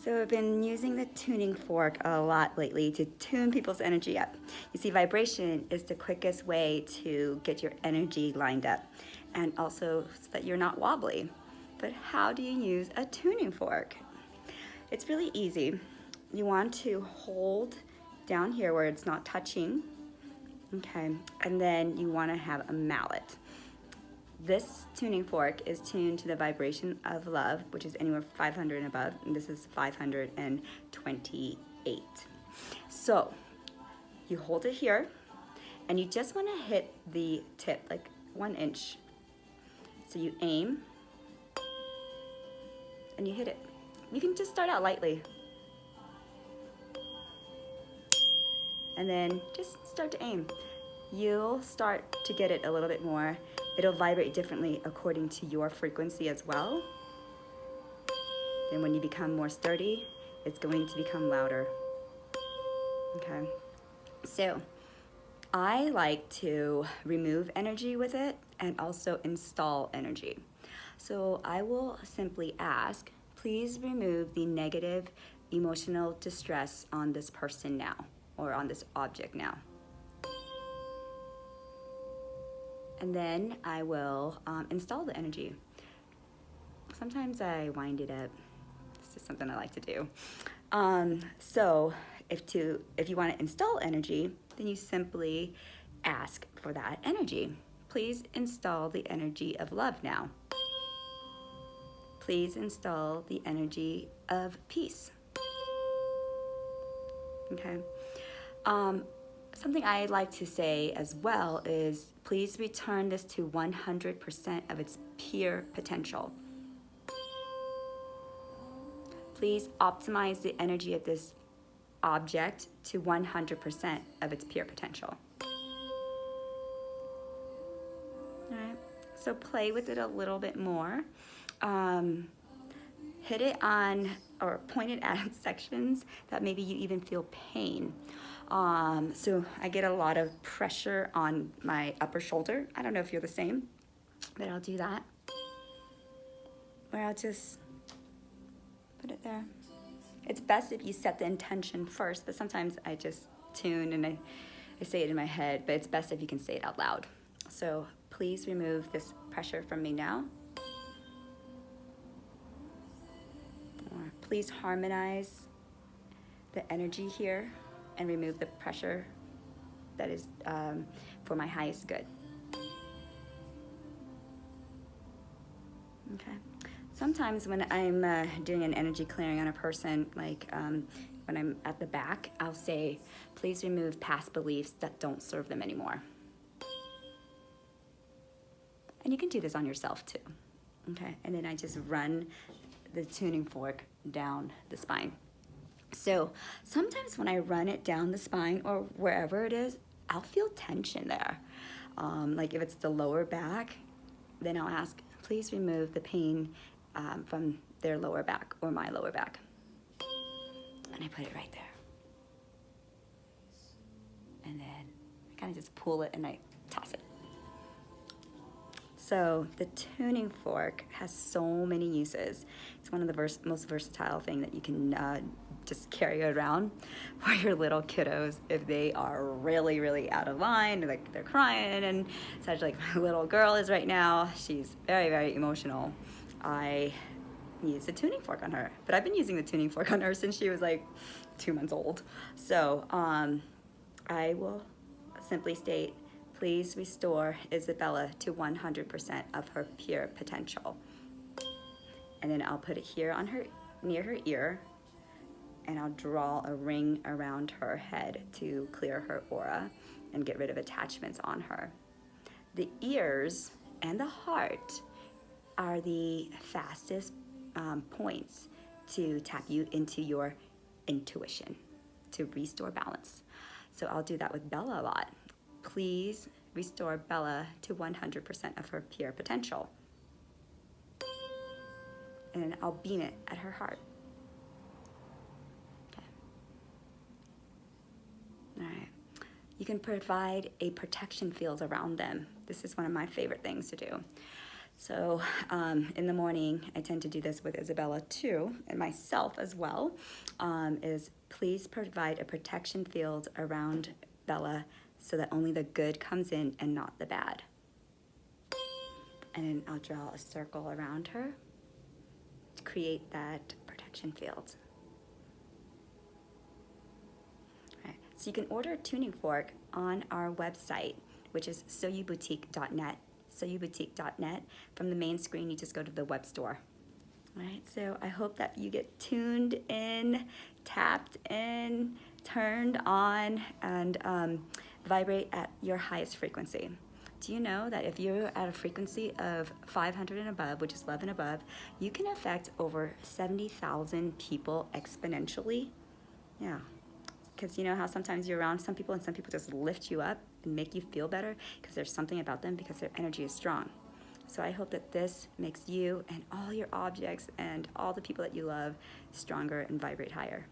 So I've been using the tuning fork a lot lately to tune people's energy up. You see, vibration is the quickest way to get your energy lined up and also so that you're not wobbly. But how do you use a tuning fork? It's really easy. You want to hold down here where it's not touching, okay? And then you want to have a mallet. This tuning fork is tuned to the vibration of love, which is anywhere 500 and above, and this is 528. So you hold it here, and you just want to hit the tip, like 1 inch. So you aim, and you hit it. You can just start out lightly. And then just start to aim. You'll start to get it a little bit more. It'll vibrate differently according to your frequency as well. Then when you become more sturdy, it's going to become louder. Okay, so I like to remove energy with it and also install energy. So I will simply ask, please remove the negative emotional distress on this person now, or on this object now. And then I will install the energy. Sometimes I wind it up. It's just something I like to do. So if you want to install energy, then you simply ask for that energy. Please install the energy of love now. Please install the energy of peace. Okay. Something I like to say as well is, please return this to 100% of its pure potential. Please optimize the energy of this object to 100% of its pure potential. All right, so play with it a little bit more. Hit it on, or point it at sections that maybe you even feel pain. So I get a lot of pressure on my upper shoulder. I don't know if you're the same, but I'll do that. Or I'll just put it there. It's best if you set the intention first, but sometimes I just tune and I say it in my head, but it's best if you can say it out loud. So please remove this pressure from me now. Or please harmonize the energy here and remove the pressure that is for my highest good. Okay. Sometimes when I'm doing an energy clearing on a person, like when I'm at the back, I'll say, please remove past beliefs that don't serve them anymore. And you can do this on yourself too. Okay. And then I just run the tuning fork down the spine. So sometimes when I run it down the spine or wherever it is, I'll feel tension there. Like if it's the lower back, then I'll ask, please remove the pain from their lower back or my lower back. And I put it right there. And then I kind of just pull it and I toss it. So the tuning fork has so many uses. It's one of the most versatile thing that you can just carry around for your little kiddos if they are really, really out of line, like they're crying, and such. Like my little girl is right now. She's very, very emotional. I use a tuning fork on her, but I've been using the tuning fork on her since she was like 2 months old. So I will simply state, please restore Isabella to 100% of her pure potential. And then I'll put it here on her, near her ear, and I'll draw a ring around her head to clear her aura and get rid of attachments on her. The ears and the heart are the fastest points to tap you into your intuition, to restore balance. So I'll do that with Bella a lot. Please restore Bella to 100% of her pure potential. And then I'll beam it at her heart. Okay. All right. You can provide a protection field around them. This is one of my favorite things to do. So in the morning, I tend to do this with Isabella too, and myself as well, is please provide a protection field around Bella so that only the good comes in and not the bad. And then I'll draw a circle around her to create that protection field. All right. So you can order a tuning fork on our website, which is soulboutique.net. soulboutique.net. From the main screen, you just go to the web store. All right, so I hope that you get tuned in, tapped in, turned on, and vibrate at your highest frequency. Do you know that if you're at a frequency of 500 and above, which is love and above, you can affect over 70,000 people exponentially? Yeah. Because you know how sometimes you're around some people and some people just lift you up and make you feel better because there's something about them because their energy is strong. So I hope that this makes you and all your objects and all the people that you love stronger and vibrate higher.